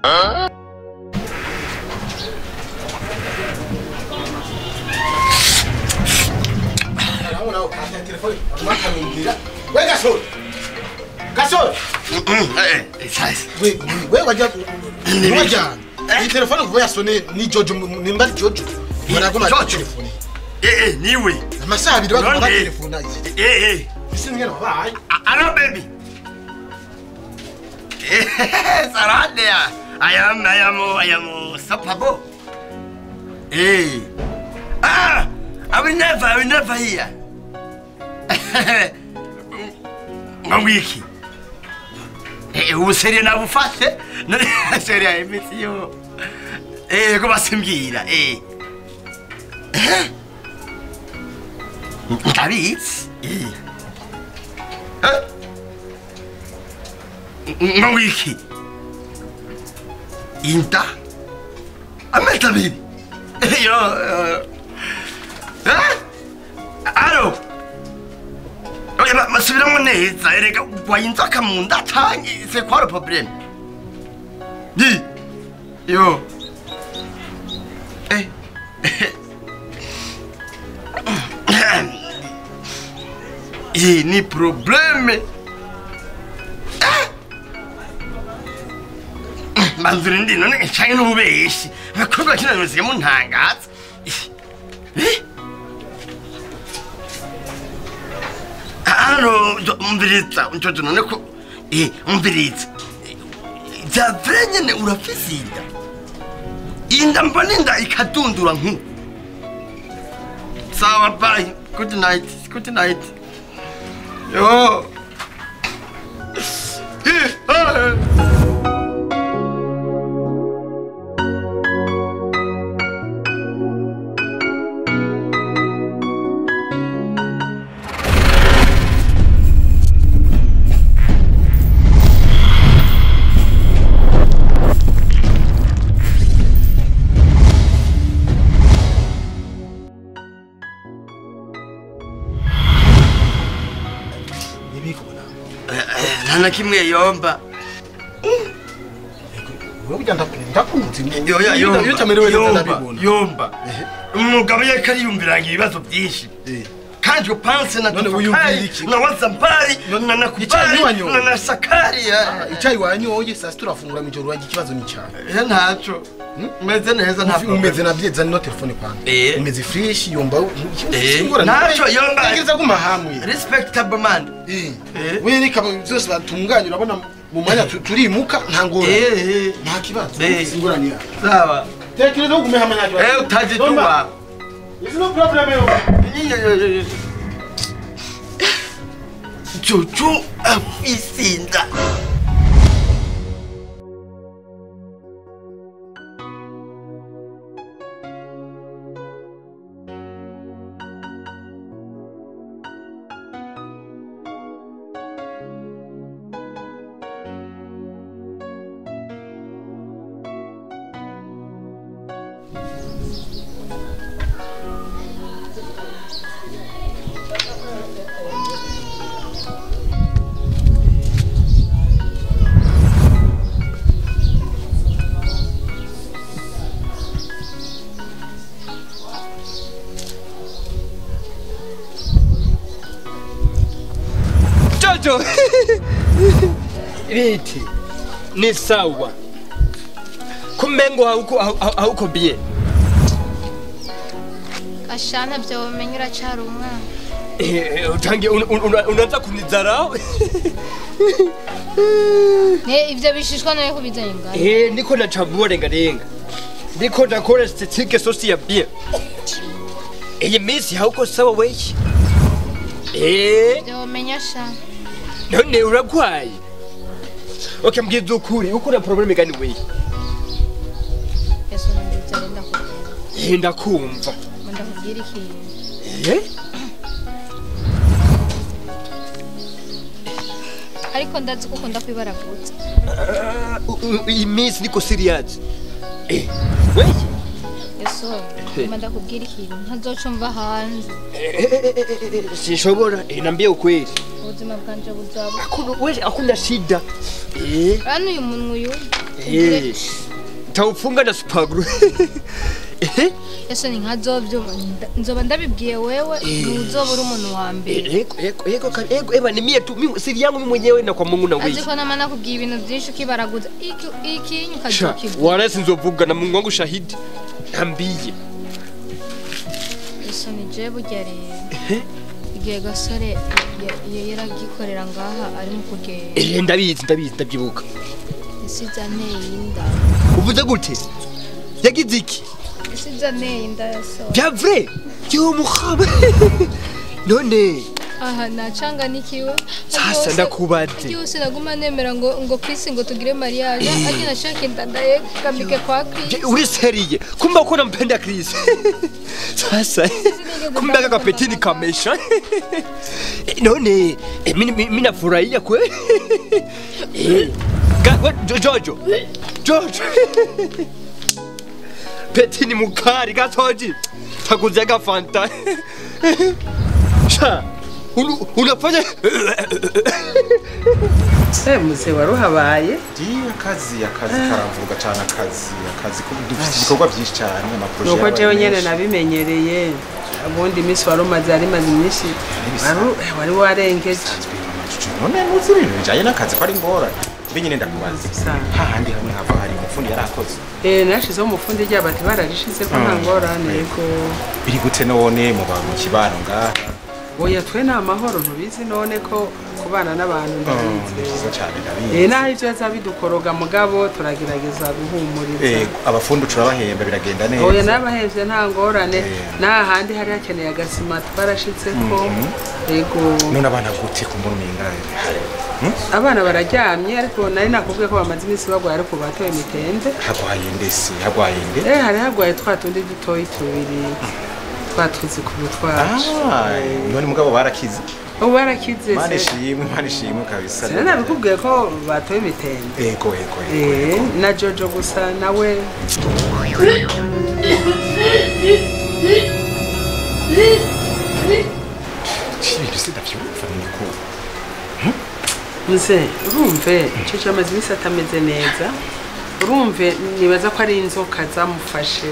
Where Gasol? Gasol! Where waja? Waja. Ni telefone kuya sone ni Jojo ni mbali Jojo. Mwana goma telefone. Niwe. Amasaha abiri bagoma telefone ayi. Isi ngena bye. Hello baby. Sarade. I am Sapabo. I will never hear. Mawiki. Useria na bufate. Seria emisiyo. Como asimbira. David. Mawiki. Inta. Ameta baby. Yo. Alo. Ma subiramo neza erega wayinzaka mu nda tangi c'est quoi le problème? Dis. Yo. Ni problème. Manzurindi none cyane n'ubeshi. Bakobwa kina musiye mu ntangaza. Ano umbiritsa uncoco none ko umbiritsa zavrenye urafisinda inda mbanenda ikadundura nku sawa bye good night yo Nana kimwe yomba. Wewe ndakunze. Yomba. Umugabo yakari yumbiranga ibibazo byinshi. Kandi upanse na tufukari na wazampari na nakubali na sakari ya. Icyayi wanyoye sasa turafungura mijoro wangi kibazo ni cyane. Ntaco. Umeze neza nta problem. Umeze nabyeza no telefone kwanza. Umeze fresh yomba. Ntaco yomba. Ngiza kumahamwe. Respectable man. We ni kaba byose batunganye urabona mu mwanya turimuka nta ngora. Nta kibazo. Singorani ya. Sawa. Tekereza ugume hamwe ntabwo. Utaje tuba. It's no problem yo. Jojo afisinda. Jojo. Riti. Ni sawa. Kumengo hauko bien. Ashana byo umenyura cyari umwana. Utangiye unaanza kunizarau. Ivyo bishishwa nayo kubizanye ngaye. Niko nachambua renga. Niko nakora statistique social bien. Iyi minsi hauko sawa wewe. Byo umenya sha. None uragwaye. Okay, mbwiza ukuri. Ukura problem gani wewe? Yesu ndizera ndakubwira. Ndakumva. Ndakubwira iki? Ariko ndazi ko ukunda kwibaragutsa. Iyi minsi niko serious. Wewe? Yesu, ndakubwira ikintu ntazocumva hanze. Sinshobora, nambie ukweli. Ubuzima bwanje buzaba. Wewe akunda shida. Rano uyu munwa uyu. tawufunga na supaguru ese ni nka zovyo nzoba ndabibwiye wewe uzoba uri umuntu wa mbere ego eba ni mie tu siri yangu mimi mwenyewe na kwa Mungu na wewe aziko namana kubwiye ibintu byinshi ukibaraguza iki nyukazokivuga wala sinzovuga na Mungu wangu shahidi ntambiye ese ni je burya rero igihe gasore yaragikorera ngaha ari mu kugenda ndabizi ndabyibuka isizane yinda uvuze gute yagize iki isizane yinda yaso bya vrai yo mukhaba none aha nacanga nikiwe sasa ndakubaze yose naguma nemera ngo Chris ngo tugire mariage ari nashaka ndadaye kamike kwa Chris uri seriye kumba ko nampenda Chris sasa kumbe kaka petini kamesha none mimi nafurahia kweli Jojo petini mukari gatoji takuze ga fanta sha unafanya muse waruhabaye akazi karamvuga cyane akazi ko dufite ibikorwa byinshi cyane amaproje nuko jewe nyene nabimenyereye ubundi imisi warumaze ari maze imisi wari warengeje none nuzi ibintu bijanye n'akazi ko ari ngorane binyine ndakubaza hahandi hamwe hava hari umufundi yarakoze nashizeho umufundi rya bati bararishize ko nta ngorane yego biri gute none mu kibano ngaha oya twe na amahoro ntubizi none ko kubana n'abantu ndabizi cyane ndabizi naho ivyo yazabidukoroga mugabo turagerageza guhumuriza abafundi turabahemba biragenda neza oya nabahevye nta ngorane n'ahandi hari hakeneye agasima twarashitseko yego none abana gute kumbura umingaye abana bararyamye ariko nari nakubwiye ko bamaze imisi bagwaye ariko batoye imitende hagwaye nde hari hagwaye twatundi dutoyi tubiri twatuzi ku butwaje none mugabo barakize ubu barakize Mane shimwe kabisa nabikubwiye ko batoye imitende ego na Jojo gusa nawe Mze urumve cece amazi imisi atameze neza urumve nibaza ko ari inzoka zamufashe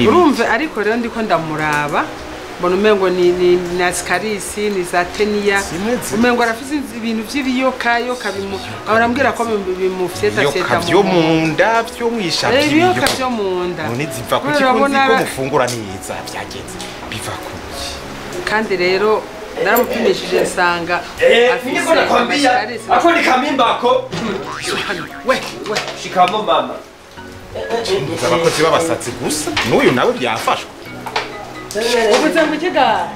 urumve ariko rero ndiko ndamuraba mbona umengo ni naskarisi ni za tenia umengo arafise ibintu vy'ibiyoka bimu arambwira ko bimufyeta byo munda byo mwishakiye ibiyoka byo munda none ziva ku kikunzi ko mufungura neza byagenze biva ku kandi rero naramupimishije nsanga niko nakwambia ako ni kamimbako we shikamo mama abakozi b'abasatsi gusa n'uyu nawe byafashwe ubuze mu kiga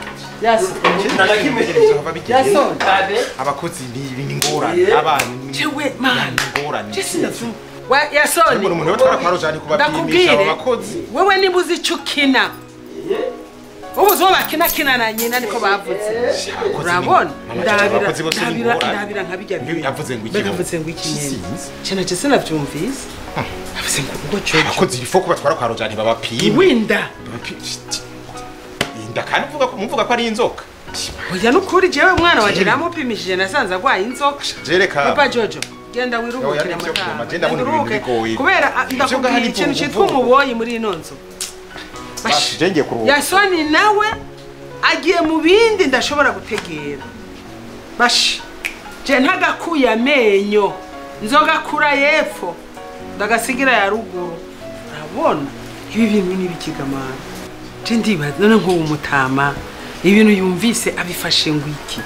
abakozi ni ngorane abana jewe man ngorane yasoni umuntu watwara kwa rojani kubapimisha abakozi wewe nibuzi icukina ubu zo bakina na nyina niko bavuze urabona ndabira nkabijya yavuze ngo iki cyane cyane navyumvise avuze ngo ubwo cyo abakozi rifo ko batwara kwa rojani babapima winda kandi muvuga ko ari inzoka oya nukuri jewe umwana waje namupimishije nasanze agwaye inzoka jereka papa Jojo genda wiruhukire mutama kubera ndakubwiye ikintu cyitwa umuboyi muri ino nzu yasoni nawe agiye mu bindi ndashobora gutegera bashi je ntagakuye amenyo nzogakura yepfo ndagasigira ya ruguru urabona ibi bintu nibikigamana je ndibaza none nko umutama ibintu yumvise abifashe ngwiki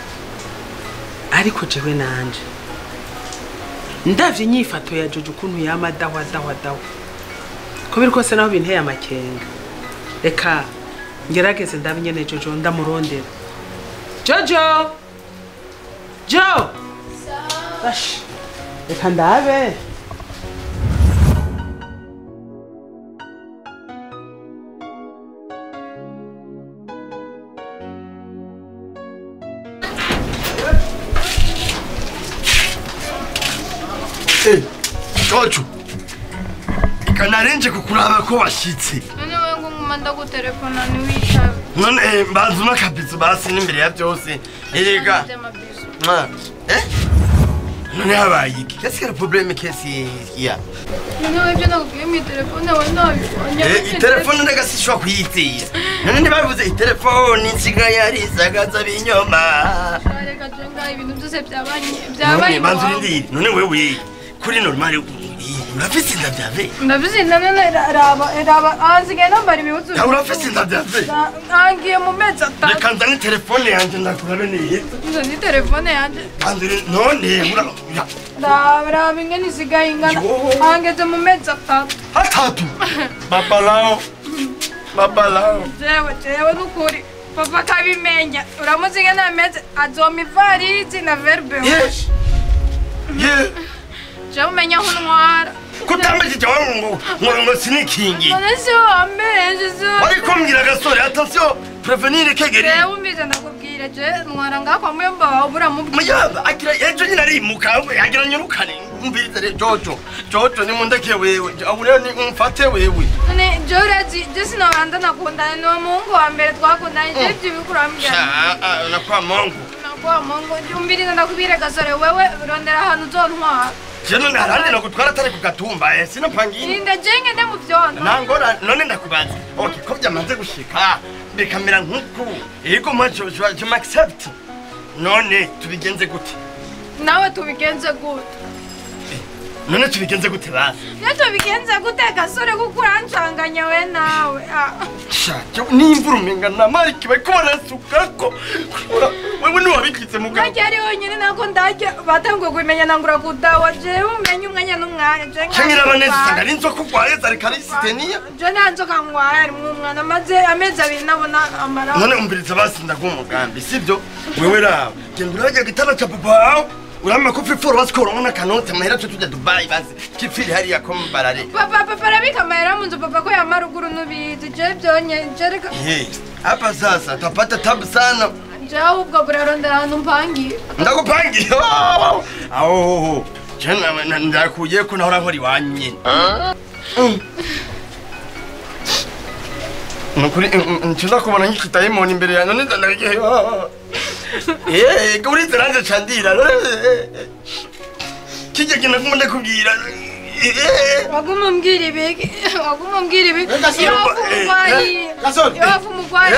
ariko jewe nanje ndavye nyifato ya Jojo kuntu yama dawa ko biri kose naho binteye amakenga reka ngerageze ndabinyene Jojo ndamurondera Jojo bash reka ndabe Jojo kanarenje kukuraba ko washitse none wewe ngo ngumanda gutelefona ni witabe none mbazuna kabizu basi n'imbere ya byose erega none habaye iki qu'est-ce que le problème qu'est-ce qu'il y a None ibyo nakubwiye mu telefone we nabibonye. Telefone ndagasishwa kuyitiza none ntibavuze telefone nsigaye arisagaza binyoma Reka jenga ibintu byose byabaye. banzu ndiri none wewe kuri normal urafise inda vyave Ndabizi none raba anzige nambari bibuzu. urafise inda vyave Angiye mu mezi atatu. reka nzane telefone yanje ndakurabe niye Nzani telefone yanje. banzu none Raba ingene isigaye ingana. Angeze mu mezi atatu. atatu babalao Jewe nukuri. Papa kabimenya. Uramuzinga na mezi azoma ivarizi na verbe. yes Jewe umenya aho ntwara. kutambajije ngo sinikingi None si wambeje so. ariko mbwira gasore attention prevenir kegeri Jewe umbize ndakubwira je ntwara ngakwa muyomba wawe buramubwira. muyaba akira ejo nyina arimuka agira nyirukane umvirize re jojo ni mundeke wewe abure ni umfate wewe None je urazi je sinabanda nakundana no muhungu wa mbere twakundanye je ibyo bikurambira. na kwa mongo Nakwa mongo umbirize ndakubwira gasore wewe urondera ahantu uzontwara. jeno narandi no gutwara tare kugatumba sinapangiye Ninda jenge nde mu byondo. nangora none ndakubaza okay ko byamaze gushika bikamera nkuko ego macho je m'accept none tubigenze gute Nawe tubigenze gute? none tubigenze gute basi Yeto bigenze gute gasore kuko urancanganya we nawe. shaka nimvura umenga na mariki bariko barasukako wewe ni wabikize mugabo Ntajya ari wenyine nako ndajya batanguye kumenya nangura kudawa jewe umenye umwanya n'umwanya je Changira banezi sanga n'inzoka urwaye zari karisiteniya je nta nzoka ngwaye ari mu mwana maze amezi abiri nabona amara. none umviriza basi ndagumugambi sibyo wewe rawe genda urajya gitana cha papa wawe urama ko fiforo basikoro muna kanote mahera cyo tujya Dubai basi kipfiri hari yakomo barare Papa arabika amahera mu nzu papa ko yamaruguru nubizi je byonye je reka. Hapa sasa tapata tabu sana Je ahubwo burarondera ahantu mpangiye. ndagupangiye aho jana ndakuye ko nahora nkori wanye nukuri nchiza kubona nkitayimoni imbere ya none ndanagiye guri ziranje chandira kije kina kumende kubwira Waguma mbwira ibiki. Waguma mbwira ibiki. Yafu mugwayi.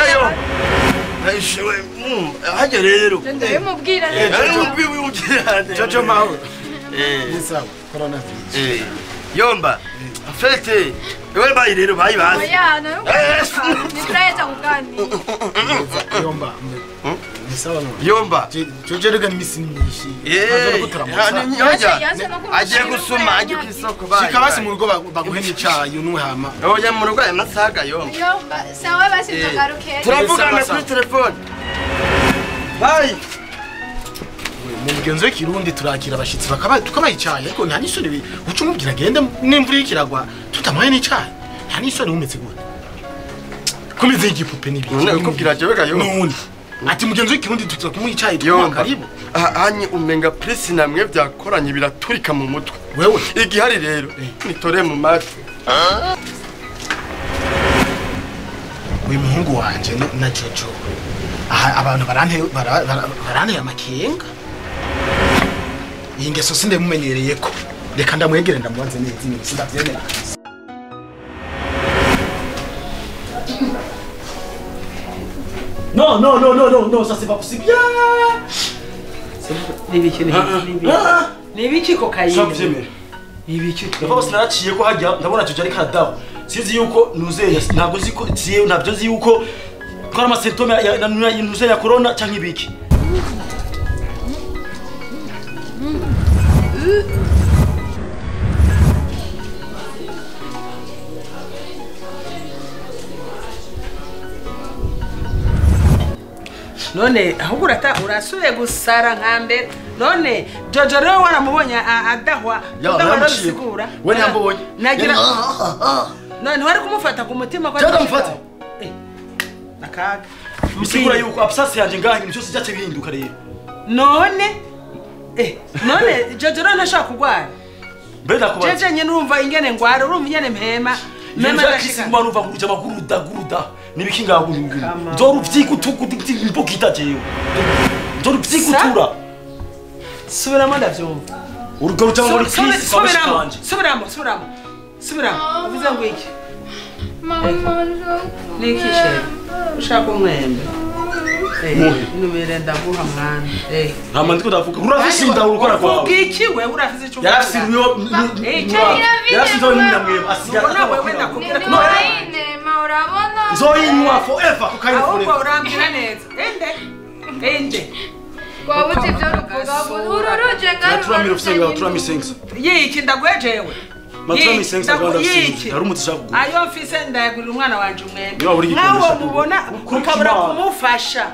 Aishewe haje rero Ndamubwira Jojo mawe. Ni sawa. Corona virus. Yomba fete wewe bayi rero bayi bazi Oya no. Nitraeza kugani. Yomba. Ni sawa no. Yomba Jojo rega ni misi myinshi. agiye gusuma agiye kwisoko bayi Shika basi mu rugo baguhenya icayi unwe hama. oya mu rugo amasaga yomba Yomba sawa basi tugaruke. turavugana kuri telefone bayi Mu mugenzo w'ikirundi turakira abashitsi tukabaha icayi ariko nta n'isoni uca umubwira agende n'imvura y'ikiragwa tutamaye n'icayi nta n'isoni umeze gute komeze igipupe n'ibiki none ukubwira jewe ga yomba none ati mugenzo w'ikirundi tuza kumuha icayi tukumuha karibu hanyi umenga presi namwe byakoranye biraturika mu mutwe wewe igihari rero nitore mu matwi uyu muhungu wanje na Jojo aha abantu baranteye amakenga iyi ngeso sindemumenyereye ko reka ndamwegere ndamubaze neza ibintu sindavyemera Non, ça c'est pas possible. Nibiki kokaine. Shabyemera. Nibiki. Ndava sinaraciye ko hajya ndabona Jojo ari kadaho. Sinzi yuko nuzeye ntabwo ziko ziye ntabyo zi yuko ko ama symptome ya nuzeye ya corona cyangwa ibiki. None ahubwo urasuye gusara nka mbere none Jojo rero waramubonye adahwa naramusigura we nyambonye nagira none wari kumufata ku mutima ko cyamufata nakaga Bisigura yuko absence yanje ngaha ibintu cyose cyace bihinduka rero. none Jojo rero ntashaka kugwara Mbeda kubaza. jeje nyene urumva ingene ngwara urumva ingene mpema Mema ndashika maruva kuja maguruda nibiki ngaho nzoro vyikutuku mbokita jewe nzoro vyikutura subiramo ndavyumva urwo ruja muri Chris subiramo uvuze ngo iki Mama nikishe ushaka umwembe numere ndaguha mwana nta ndiko ndavuga urafise indawo ukora kwawe ubwiki we urafise cyo yarafiriwe yarafise n'imyamwe asigaye nawe wenda kubwira ko urabona nzoyinywa forever ahubwo urambira neza ende wabuze ibyo ruvuga ururuje ngari turamira usenga turamisenga yiki ndagwejewe maturamisenga rwanda yiki ari umutisha kugu ayo mfise ndayagurira umwana wanje umwembe nawe mubona ukabura kumufasha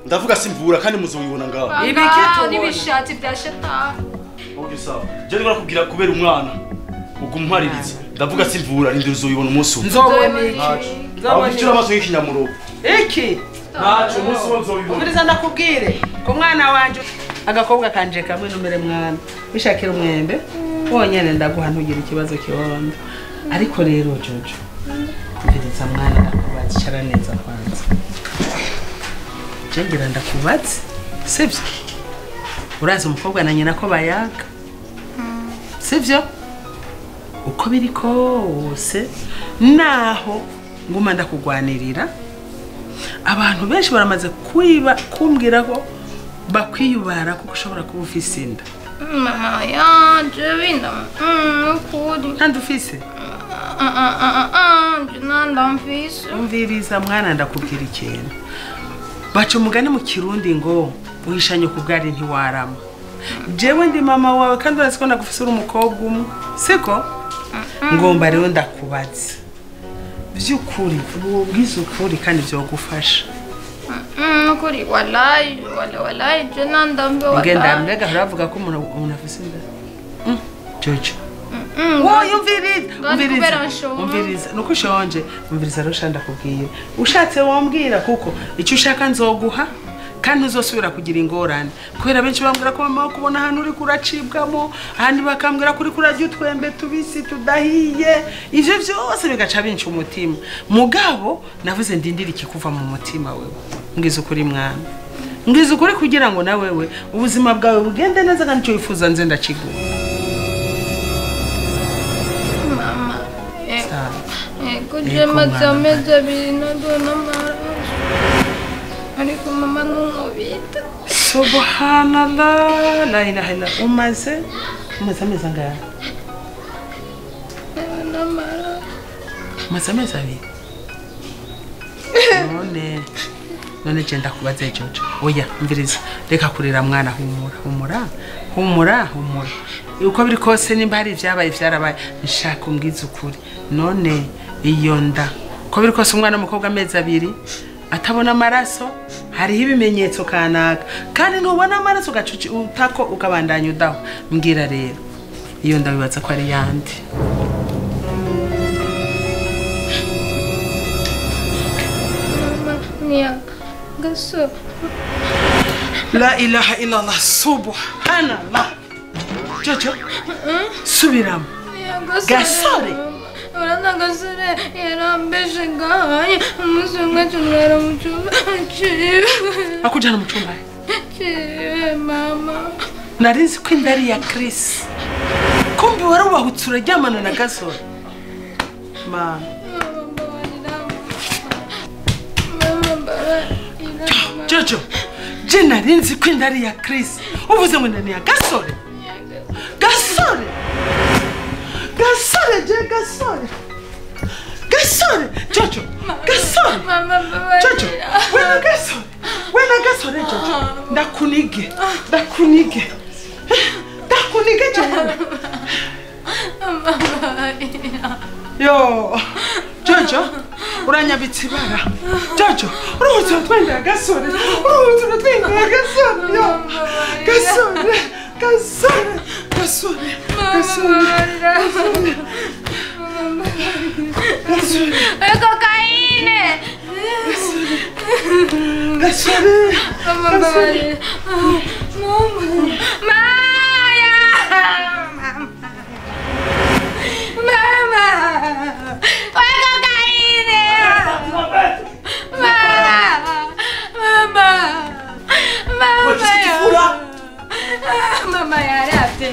ndavuga simvura kandi muzoyibona ngaho ibiki n'ibishati bya shetani okay sawa je ndikora kubwira kubera umwana ugumpaririza ndavuga simvura rindi uzoyibona umunsi nzobona iki nzobona iki amaso y'ikinyamurobo iki nacu umunsi wonzoyibona ubiriza ndakubwire ko mwana wanje agakobwa kanje kamwe numere mwana bishakira umwembe wonyene ndaguha ntugira ikibazo kibondo ariko rero Jojo ubiriza mwana ndakubaza cara neza kwanza jengira ndakubaza sivyo urazi umukobwa na nyina ko bayaga sivyo uko biri kose naho nguma ndakugwanirira abantu benshi baramaze kumbwira ko bakwiyubara kuko ushobora kuba ufise inda mama yanje binda ukuri kandi ufise ndamfise umviriza mwana ndakubwira ikintu baca umugani mu kirundi ngo uhishanye ku bwari ntiwarama jewe ndi mama wawe kandi urazi ko ndagufise uri umukobwa umwe siko ngomba rero ndakubaza by'ukuri ubwiza ukuri kandi byogufasha ukuri wallahi je nandambe wallahi ngenda mbega haravuga ko umuntu afise inda Jojo wowe umviriza nuko ushonje umviriza rero shanda kubwiye ushatse wombwira kuko icyo ushaka nzoguha kandi uzosubira kugira ingorane kubera benshi bambwira ko mama kubona hano uri kuracibwamo ahandi bakambwira kuri kurarya utwembe tubisi tudahiye ivyo byose bigaca binshi umutima mugabo navuze ndindira ikikuva mu mutima wewe ngize ukuri mwana ngize ukuri kugira ngo na wewe ubuzima bwawe bugende neza kandi cyo wifuza nze ndakiguha mama kuje mazameze binadona mara ariko mama numubita subhanallah la ilaha illa umaze ngaya namara mazameze abi none genda kubaza Jojo oya mviriza reka kurira mwana humura uko biri kose nimba hari vyabaye vyarabaye nshaka umbwiza ukuri none iyo nda uko biri kose umwana w'umukobwa amezi 2 atabona amaraso hariho ibimenyetso kanaka kandi ntubona amaraso ugacuci utako ukabandanya udaho mbwira rero iyo ndabibaza ko ari yandi gaso la ilaha illallah subhanallah Jojo subiramo gasore urana gasore yarambeje ngaye umusumwe cyumwera mu cyumba akujana mu cyumba mama narizi ko indari ya Chris kumbi warubahutse uraryamana na gasore mama Jojo je narinzi ko indari ya Chris uvuze ngo ndani ya gasore Jojo gasore Jojo wena gasore Jojo ndakunige yo Jojo uranyabitse ibara Jojo uruhutse twenda gasore yo gasore cocaine gasore mama yaravye